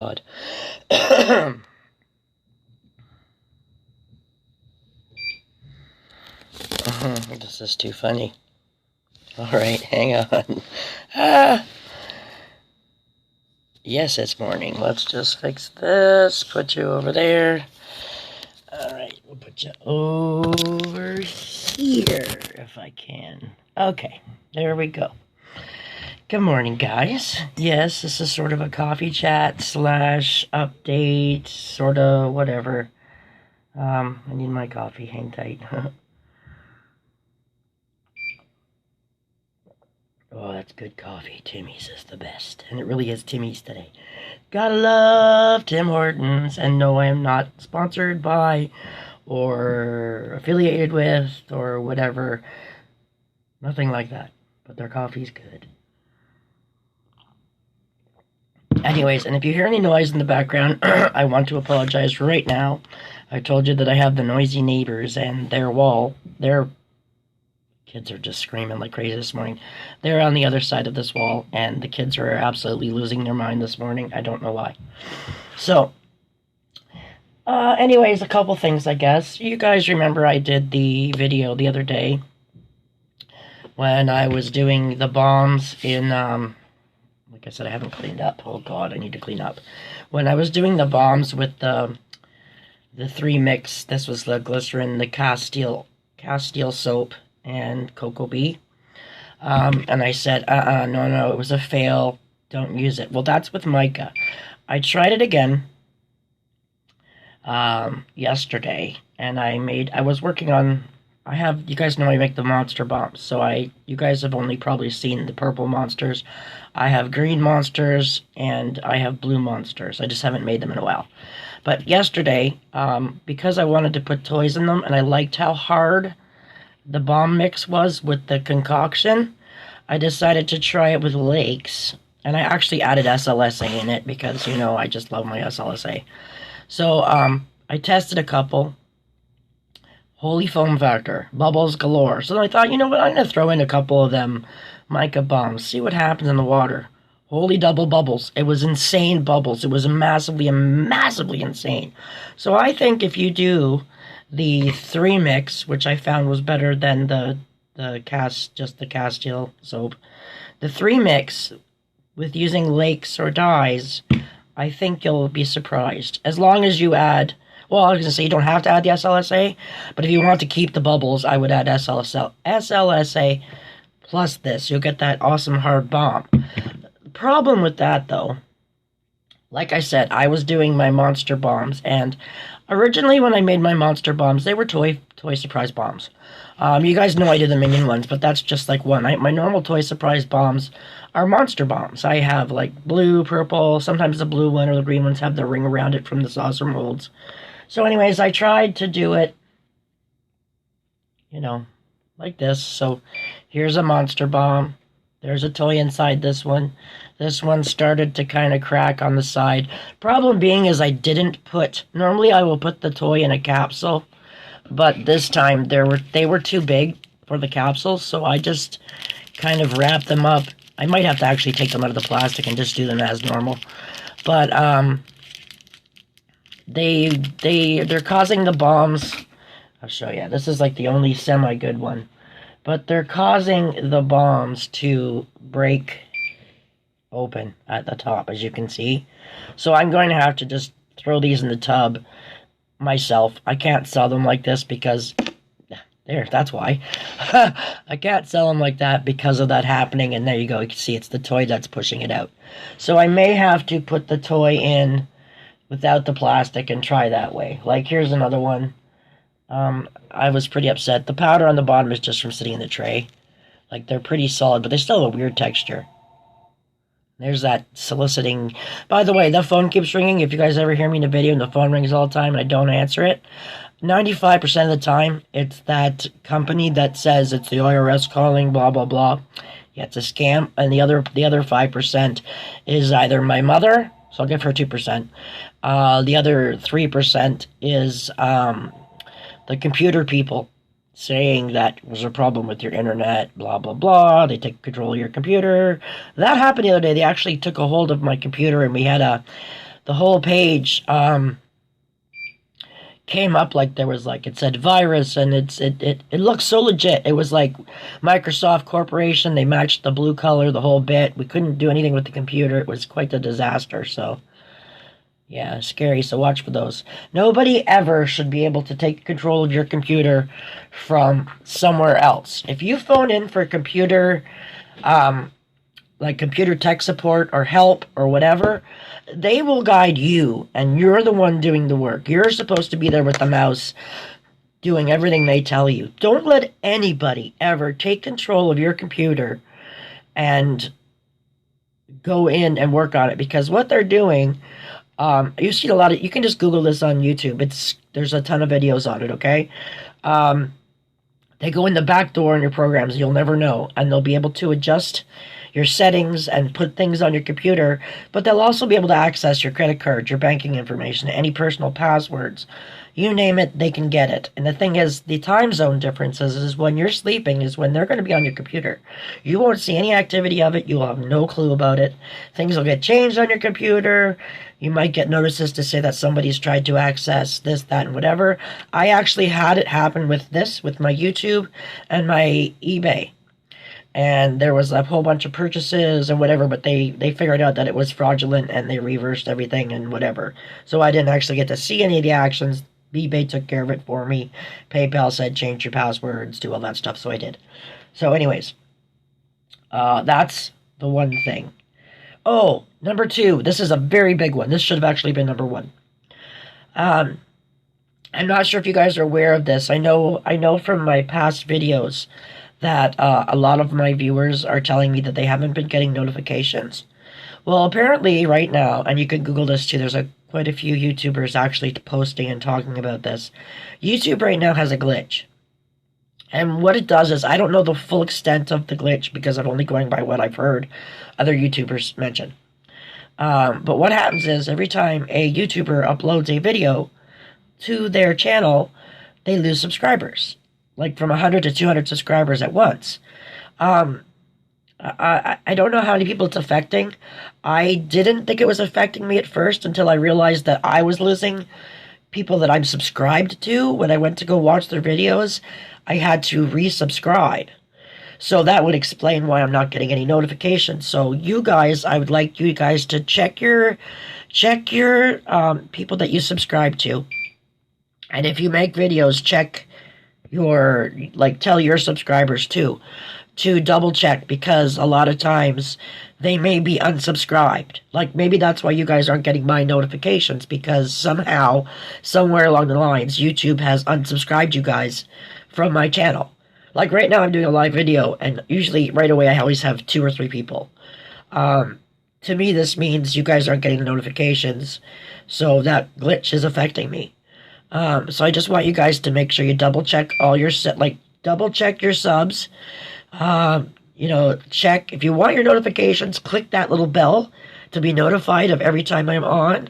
God. This is too funny. Alright, hang on. Ah! Yes, it's morning. Let's just fix this. Put you over there. Alright, we'll put you over here if I can. Okay, there we go. Good morning, guys. Yes, this is sort of a coffee chat slash update, sort of whatever. I need my coffee. Hang tight. Oh, that's good coffee. Timmy's is the best. And it really is Timmy's today. Gotta love Tim Hortons. And no, I am not sponsored by or affiliated with or whatever. Nothing like that. But their coffee's good. Anyways, and if you hear any noise in the background, I want to apologize right now. I told you that I have the noisy neighbors and their kids are just screaming like crazy this morning. They're on the other side of this wall, and the kids are absolutely losing their mind this morning. I don't know why. So, anyways, a couple things, I guess. You guys remember I did the video the other day when I was doing the bombs in, like I said, I haven't cleaned up. Oh, God, I need to clean up. When I was doing the bombs with the 3 mix, this was the glycerin, the Castile soap, and Cocoa Bee. And I said, no, it was a fail. Don't use it. Well, that's with mica. I tried it again yesterday, and I was working on, you guys know I make the monster bombs, so you guys have only probably seen the purple monsters. I have green monsters, and I have blue monsters. I just haven't made them in a while. But yesterday, because I wanted to put toys in them, and I liked how hard the bomb mix was with the concoction, I decided to try it with lakes. And I actually added SLSA in it because, I just love my SLSA. So, I tested a couple. Holy foam factor. Bubbles galore. So I thought, you know what, I'm going to throw in a couple of them mica bombs. See what happens in the water. Holy double bubbles. It was insane bubbles. It was massively insane. So I think if you do the 3 mix, which I found was better than just the Castile soap, the 3 mix with using lakes or dyes, I think you'll be surprised. As long as you add, well, I was going to say you don't have to add the SLSA, but if you want to keep the bubbles, I would add SLSA plus this. You'll get that awesome hard bomb. The problem with that, though, like I said, I was doing my monster bombs, and originally when I made my monster bombs, they were toy surprise bombs. You guys know I did the minion ones, but that's just like one. My normal toy surprise bombs are monster bombs. I have like blue, purple, sometimes the blue one or the green ones have the ring around it from the saucer molds. So anyways, I tried to do it, like this. So here's a monster bomb. There's a toy inside this one. This one started to kind of crack on the side. Problem being is I didn't normally I will put the toy in a capsule, but this time they were too big for the capsules, so I just kind of wrapped them up. I might have to actually take them out of the plastic and just do them as normal. But they're causing the bombs. I'll show you. This is like the only semi-good one. But they're causing the bombs to break open at the top, as you can see. So I'm going to have to just throw these in the tub myself. I can't sell them like this because, that's why. I can't sell them like that because of that happening, and there you go. You can see it's the toy that's pushing it out. So I may have to put the toy in without the plastic and try that way. Like, here's another one. I was pretty upset. The powder on the bottom is just from sitting in the tray. Like, they're pretty solid, but they still have a weird texture. There's that soliciting. By the way, the phone keeps ringing. If you guys ever hear me in a video and the phone rings all the time and I don't answer it, 95% of the time, it's that company that says it's the IRS calling, blah, blah, blah. Yeah, it's a scam. And the other 5% is either my mother, so I'll give her 2%. The other 3% is the computer people saying that there's a problem with your internet, blah, blah, blah. They take control of your computer. That happened the other day. They actually took a hold of my computer, and we had the whole page came up like there was like it said virus, and it looked so legit. It was like Microsoft Corporation. They matched the blue color, the whole bit. We couldn't do anything with the computer. It was quite a disaster. So yeah, scary. So watch for those. Nobody ever should be able to take control of your computer from somewhere else. If you phone in for computer like computer tech support or help or whatever, they will guide you, and you're the one doing the work. You're supposed to be there with the mouse doing everything they tell you. Don't let anybody ever take control of your computer and go in and work on it, because what they're doing, you've seen a lot of, you can just Google this on YouTube. There's a ton of videos on it, okay? They go in the back door in your programs, you'll never know, and they'll be able to adjust your settings and put things on your computer, but they'll also be able to access your credit card, your banking information, any personal passwords. You name it, they can get it. And the thing is, the time zone differences is when you're sleeping is when they're going to be on your computer. You won't see any activity of it. You'll have no clue about it. Things will get changed on your computer. You might get notices to say that somebody's tried to access this, that, and whatever. I actually had it happen with my YouTube and my eBay. And there was a whole bunch of purchases and whatever, but they figured out that it was fraudulent, and they reversed everything and whatever. So I didn't actually get to see any of the actions. eBay took care of it for me. PayPal said change your passwords, do all that stuff, so I did. So anyways, that's the one thing. Oh, number 2. This is a very big one. This should have actually been number 1. I'm not sure if you guys are aware of this. I know from my past videos that a lot of my viewers are telling me that they haven't been getting notifications. Well, apparently right now, and you can Google this too, there's quite a few YouTubers actually posting and talking about this. YouTube right now has a glitch. And what it does is, I don't know the full extent of the glitch because I'm only going by what I've heard other YouTubers mention. But what happens is, every time a YouTuber uploads a video to their channel, they lose subscribers. Like from 100 to 200 subscribers at once. I don't know how many people it's affecting. I didn't think it was affecting me at first until I realized that I was losing people that I'm subscribed to. When I went to go watch their videos, I had to resubscribe. So that would explain why I'm not getting any notifications. So you guys, I would like you guys to check your people that you subscribe to. And if you make videos, check tell your subscribers too, to double check, because a lot of times they may be unsubscribed. Like, maybe that's why you guys aren't getting my notifications, because somehow, somewhere along the lines, YouTube has unsubscribed you guys from my channel. Like right now I'm doing a live video, and usually right away I always have 2 or 3 people. To me, this means you guys aren't getting the notifications, so that glitch is affecting me. So I just want you guys to make sure you double check all your double check your subs. Check if you want your notifications, click that little bell to be notified of every time I'm on.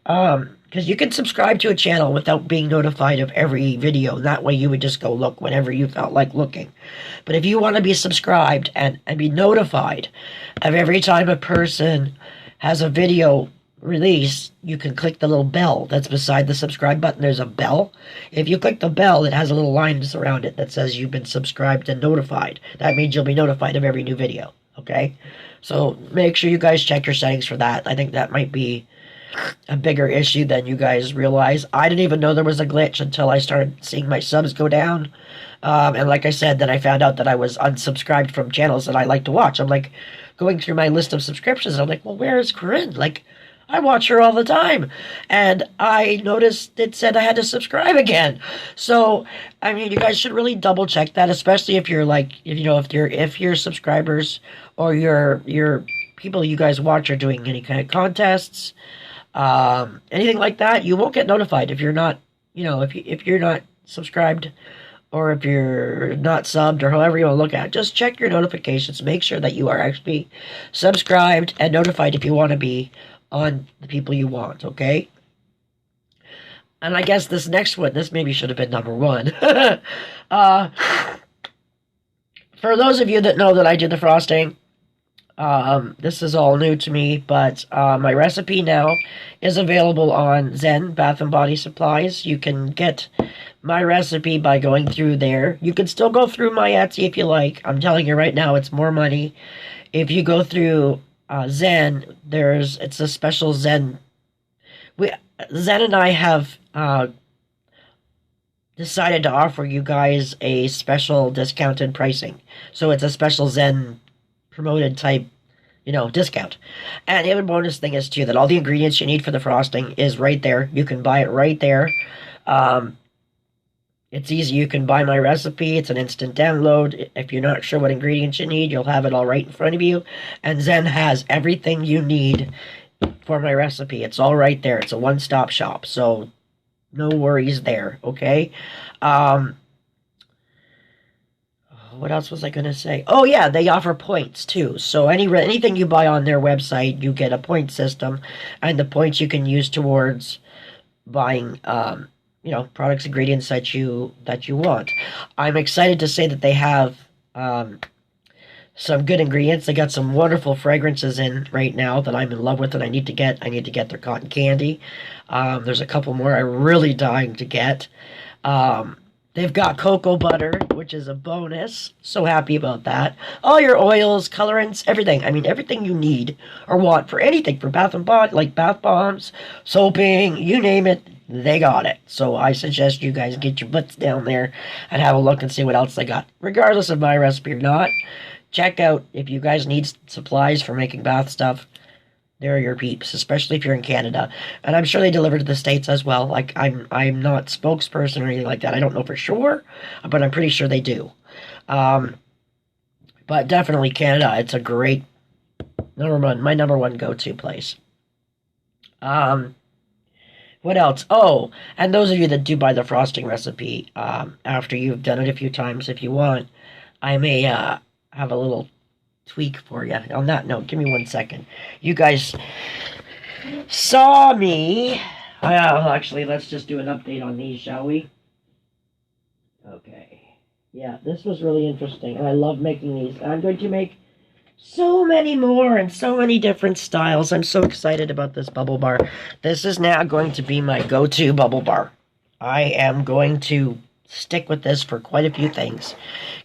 Because you can subscribe to a channel without being notified of every video. That way you would just go look whenever you felt like looking. But if you want to be subscribed and be notified of every time a person has a video release, you can click the little bell that's beside the subscribe button. There's a bell. If you click the bell, it has a little line around it that says you've been subscribed and notified. That means you'll be notified of every new video. Okay? So make sure you guys check your settings for that. I think that might be a bigger issue than you guys realize. I didn't even know there was a glitch until I started seeing my subs go down. And like I said, then I found out that I was unsubscribed from channels that I like to watch. I'm like going through my list of subscriptions, and I'm like, well, where is Corinne? Like, I watch her all the time. And I noticed it said I had to subscribe again. So, I mean, you guys should really double check that, especially if you're like, if your subscribers or your people you guys watch are doing any kind of contests, anything like that, you won't get notified if you're not, if you're not subscribed, or if you're not subbed, or however you want to look at it. Just check your notifications. Make sure that you are actually subscribed and notified if you want to be on the people you want, okay? And I guess this next one, this maybe should have been number 1. For those of you that know that I did the frosting, This is all new to me, but my recipe now is available on Zen Bath and Body Supplies. You can get my recipe by going through there. You can still go through my Etsy if you like. I'm telling you right now, it's more money. If you go through Zen, it's a special Zen. Zen and I have decided to offer you guys a special discounted pricing. So it's a special Zen promoted type, discount. And the other bonus thing is too that all the ingredients you need for the frosting is right there. You can buy it right there. It's easy. You can buy my recipe. It's an instant download. If you're not sure what ingredients you need, you'll have it all right in front of you. And Zen has everything you need for my recipe. It's all right there. It's a one-stop shop. So no worries there, okay? What else was I going to say? Oh, yeah, they offer points, too. So anything you buy on their website, you get a point system, and the points you can use towards buying, products, ingredients that you want. I'm excited to say that they have some good ingredients. They got some wonderful fragrances in right now that I'm in love with and I need to get. I need to get their cotton candy. There's a couple more I'm really dying to get. They've got cocoa butter, which is a bonus. So happy about that. All your oils, colorants, everything. I mean, everything you need or want for anything, for bath and body, like bath bombs, soaping, you name it, they got it. So I suggest you guys get your butts down there and have a look and see what else they got. Regardless of my recipe or not, check out if you guys need supplies for making bath stuff. They're your peeps, especially if you're in Canada. And I'm sure they deliver to the States as well. Like, I'm not spokesperson or anything like that. I don't know for sure, but I'm pretty sure they do. But definitely Canada. It's a great my number one go-to place. What else? Oh, and those of you that do buy the frosting recipe, after you've done it a few times, if you want, I may have a little tweak for you. On that note, give me 1 second. You guys saw me. Actually, let's just do an update on these, shall we? Okay. Yeah, this was really interesting, and I love making these. I'm going to make so many more and so many different styles. I'm so excited about this bubble bar. This is now going to be my go-to bubble bar. I am going to stick with this for quite a few things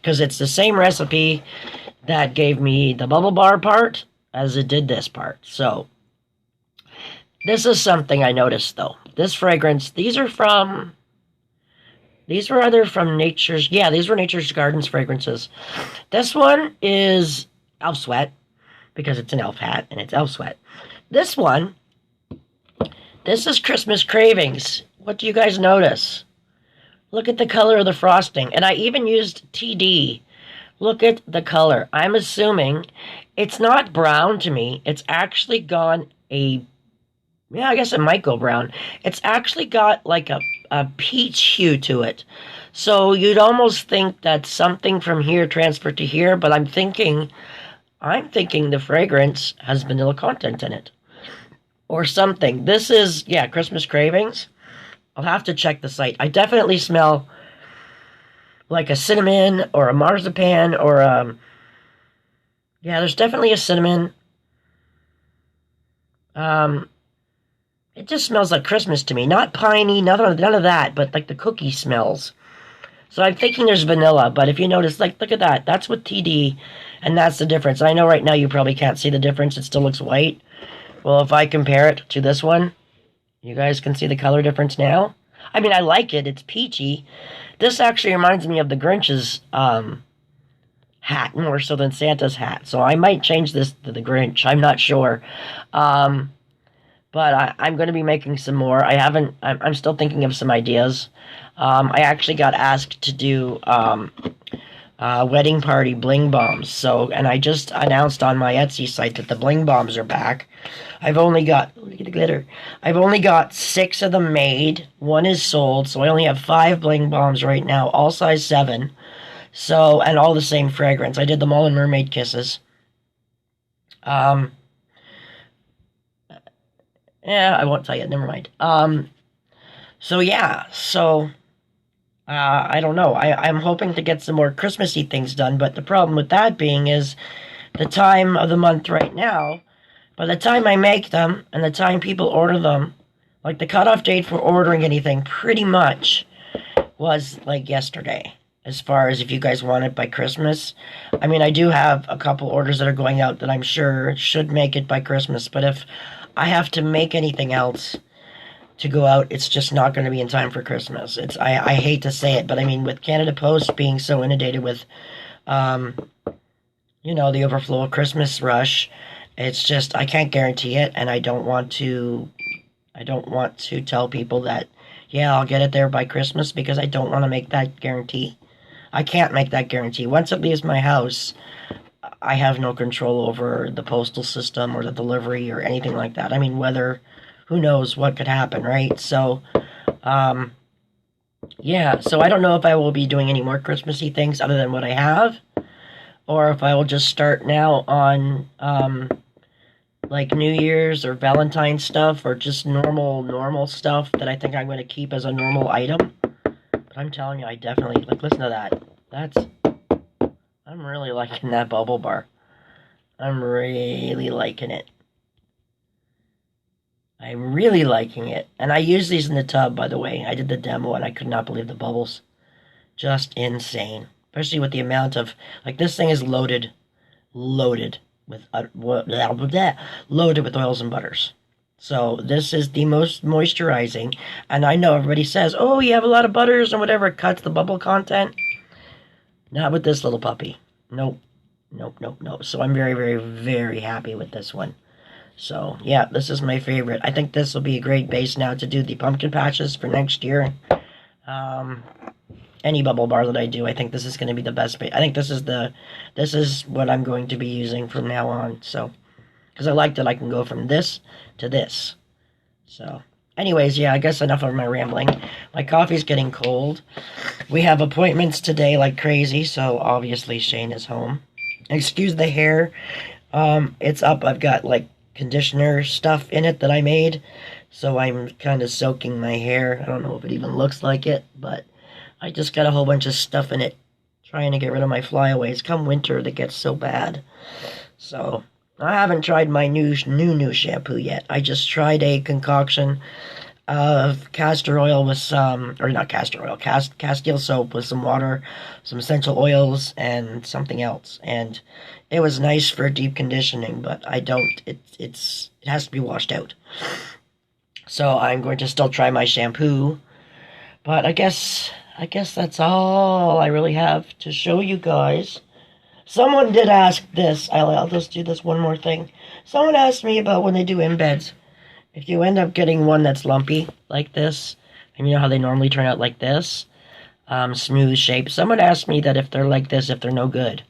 because it's the same recipe that gave me the bubble bar part as it did this part. So this is something I noticed though. This fragrance, these were either from Nature's, yeah, these were Nature's Gardens fragrances. This one is Elf Sweat because it's an elf hat and it's Elf Sweat. This is Christmas Cravings. What do you guys notice? Look at the color of the frosting. And I even used TD. Look at the color. I'm assuming it's not brown to me. It's actually gone I guess it might go brown. It's actually got like a peach hue to it. So you'd almost think that something from here transferred to here, but I'm thinking the fragrance has vanilla content in it. Or something. This is, Christmas Cravings. I'll have to check the site. I definitely smell like a cinnamon or a marzipan or there's definitely a cinnamon. It just smells like Christmas to me. Not piney, none of that, but like the cookie smells. So I'm thinking there's vanilla, but if you notice, like, look at that. That's with TD, and that's the difference. I know right now you probably can't see the difference. It still looks white. Well, if I compare it to this one, you guys can see the color difference now. I mean, I like it. It's peachy. This actually reminds me of the Grinch's hat more so than Santa's hat. So I might change this to the Grinch. I'm not sure. But I'm going to be making some more. I'm still thinking of some ideas. I actually got asked to do wedding party bling bombs. And I just announced on my Etsy site that the bling bombs are back. I've only got, look at the glitter. I've only got 6 of them made. 1 is sold, so I only have 5 bling bombs right now, all size 7. So, and all the same fragrance. I did them all in Mermaid Kisses. I won't tell you. Never mind. I don't know. I'm hoping to get some more Christmassy things done, but the problem with that being is the time of the month right now, by the time I make them and the time people order them, like the cutoff date for ordering anything pretty much was like yesterday. As far as if you guys want it by Christmas. I mean, I do have a couple orders that are going out that I'm sure should make it by Christmas, but if I have to make anything else to go out, it's just not going to be in time for Christmas. I hate to say it, but I mean, with Canada Post being so inundated with, the overflow of Christmas rush, it's just, I can't guarantee it, and I don't want to tell people that, yeah, I'll get it there by Christmas, because I don't want to make that guarantee. I can't make that guarantee. Once it leaves my house, I have no control over the postal system or the delivery or anything like that. I mean, who knows what could happen, right? So, yeah, so I don't know if I will be doing any more Christmassy things other than what I have, or if I will just start now on, like New Year's or Valentine's stuff, or just normal stuff that I think I'm going to keep as a normal item. But I'm telling you, I definitely, like, listen to that. I'm really liking that bubble bar. I'm really liking it. I'm really liking it. And I use these in the tub, by the way. I did the demo and I could not believe the bubbles. Just insane. Especially with the amount of, like, this thing is loaded with oils and butters. So this is the most moisturizing. And I know everybody says, oh, you have a lot of butters and whatever, it cuts the bubble content. Not with this little puppy. Nope. So I'm very, very, very happy with this one. So, yeah, this is my favorite. I think this will be a great base now to do the pumpkin patches for next year. Any bubble bar that I do, I think this is going to be the best base. I think this is what I'm going to be using from now on. So, because I like that I can go from this to this. So, anyways, yeah, I guess enough of my rambling. My coffee's getting cold. We have appointments today like crazy, so obviously Shane is home. Excuse the hair. It's up. I've got, like, conditioner stuff in it that I made, so I'm kind of soaking my hair. I don't know if it even looks like it, but I just got a whole bunch of stuff in it, trying to get rid of my flyaways. Come winter, that gets so bad. So I haven't tried my new shampoo yet. I just tried a concoction of castor oil with some, or not castor oil, Castile soap with some water, some essential oils, and something else. And it was nice for deep conditioning, but it has to be washed out. So I'm going to still try my shampoo. But I guess that's all I really have to show you guys. Someone did ask this. I'll just do this one more thing. Someone asked me about when they do embeds. If you end up getting one that's lumpy like this, and you know how they normally turn out like this, smooth shape. Someone asked me that if they're like this, if they're no good.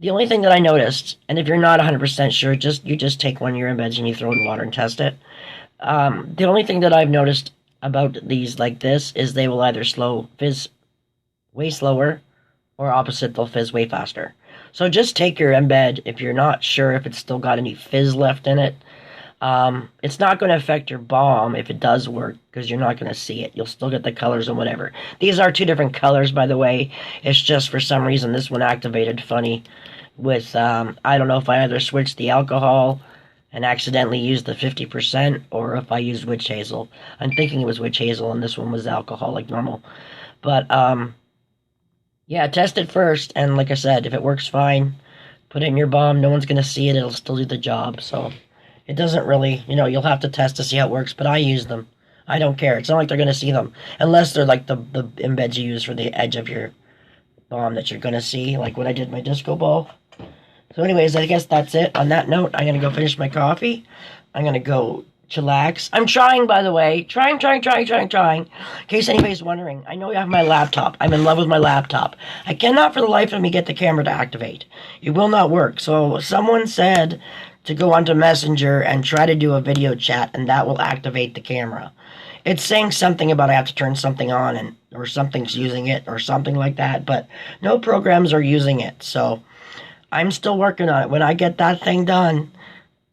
The only thing that I noticed, and if you're not 100% sure, you just take one of your embeds and you throw it in water and test it. The only thing that I've noticed about these like this is they will either fizz way slower, or opposite, they'll fizz way faster. So just take your embed if you're not sure if it's still got any fizz left in it. It's not going to affect your balm if it does work, because you're not going to see it. You'll still get the colors and whatever. These are two different colors, by the way. It's just for some reason this one activated funny with, I don't know if I either switched the alcohol and accidentally used the 50%, or if I used witch hazel. I'm thinking it was witch hazel and this one was alcohol like normal. But, yeah, test it first, and like I said, if it works fine, put it in your balm. No one's going to see it. It'll still do the job. So it doesn't really, you'll have to test to see how it works, but I use them. I don't care. It's not like they're going to see them, unless they're like the embeds you use for the edge of your balm that you're going to see, like when I did my disco ball. So anyways, I guess that's it. On that note, I'm going to go finish my coffee. I'm going to go chillax. I'm trying, by the way. Trying. In case anybody's wondering, I know you have my laptop. I'm in love with my laptop. I cannot for the life of me get the camera to activate. It will not work. So someone said to go onto Messenger and try to do a video chat, and that will activate the camera. It's saying something about I have to turn something on, or something's using it, or something like that, but no programs are using it. So I'm still working on it. When I get that thing done,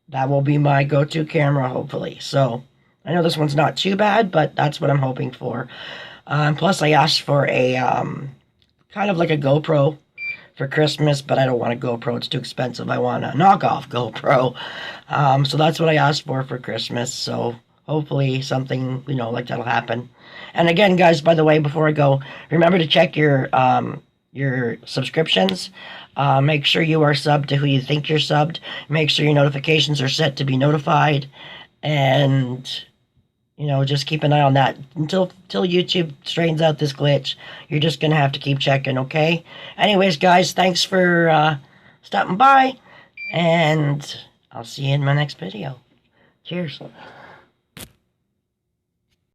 that will be my go-to camera, hopefully. So I know this one's not too bad, but that's what I'm hoping for. Plus, I asked for a kind of like a GoPro for Christmas, but I don't want a GoPro. It's too expensive. I want a knockoff GoPro. So that's what I asked for Christmas. So hopefully something, like that'll happen. And again, guys, by the way, before I go, remember to check your subscriptions. Make sure you are subbed to who you think you're subbed. Make sure your notifications are set to be notified. And, just keep an eye on that. Until YouTube straightens out this glitch, you're just going to have to keep checking, okay? Anyways, guys, thanks for stopping by. And I'll see you in my next video. Cheers.